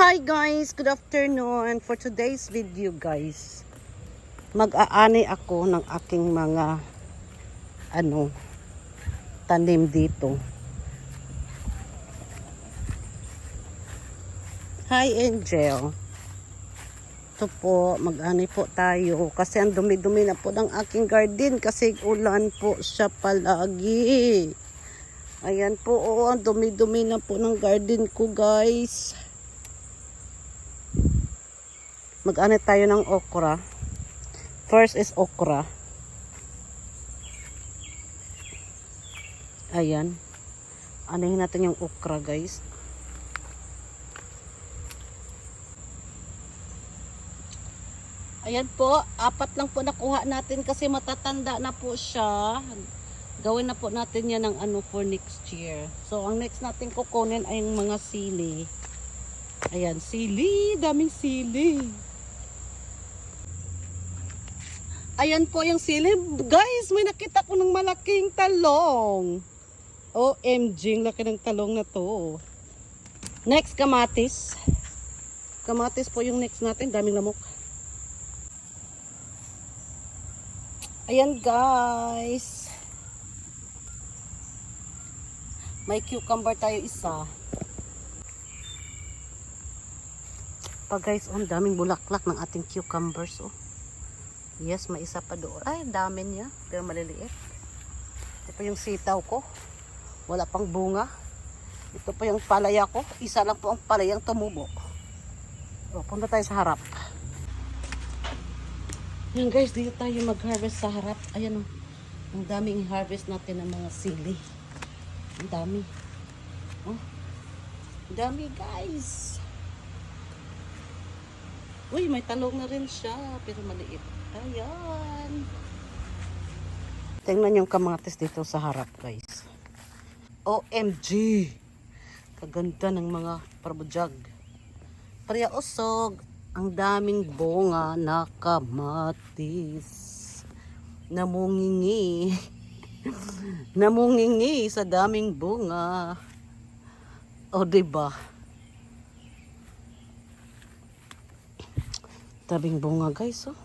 Hi guys, good afternoon. For today's video guys, mag-aani ako ng aking mga tanim dito. Hi Angel. Ito po, mag-ani po tayo kasi ang dumi-dumi na po ng aking garden kasi ulan po siya palagi. Ayan po, ang dumi-dumi na po ng garden ko guys. Mag-ani tayo ng okra. First is okra. Ayan. Anihin natin yung okra guys. Ayan po, 4 lang po nakuha natin kasi matatanda na po siya. Gawin na po natin yan ng for next year. So, ang next natin kukunin ay yung mga sili. Ayan, sili. Daming sili. Ayan po yung sili. Guys, may nakita ko ng malaking talong. OMG, ang laki ng talong na to. Next, kamatis. Kamatis po yung next natin. Daming lamok. Ayan guys. May cucumber tayo isa. Guys, ang daming bulaklak ng ating cucumbers. Oh. Yes, may isa pa doon. Ay, dami niya. Pero maliliit. Ito pa yung sitaw ko. Wala pang bunga. Ito pa yung palaya ko. Isa lang po ang palayang tumubo. O, punta tayo sa harap. Yan guys, dito tayo mag-harvest sa harap. Ayan o. Ang daming harvest natin ng mga sili. Ang dami. Oh. Ang dami guys. Uy, may talong na rin siya. Pero maliit. Ayan. Tingnan yung kamatis dito sa harap guys. OMG. Kaganda ng mga parbudyag. Pareha usog. Ang daming bunga na kamatis. Namungingi. Namungingi sa daming bunga. O diba? Daming bunga guys oh.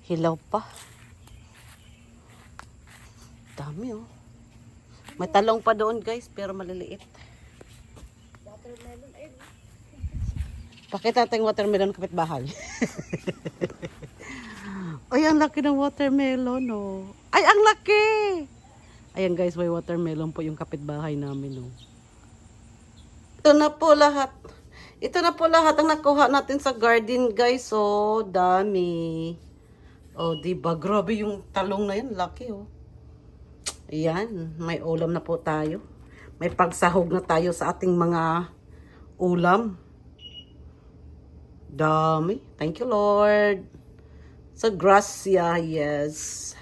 Hilaw pa. Dami oh. May talong pa doon guys pero maliliit. Watermelon ayun. Pakita natin watermelon kapitbahay. Ay, ang laki ng watermelon oh. Ay, ang laki. Ayan guys, may watermelon po yung kapitbahay namin oh. Ito na po lahat. Ito na po lahat ang nakuha natin sa garden guys. Oh, dami. Oh, diba? Grabe yung talong na yan. Laki oh. Ayan. May ulam na po tayo. May pagsahog na tayo sa ating mga ulam. Dami. Thank you Lord. Sa grasya, yes.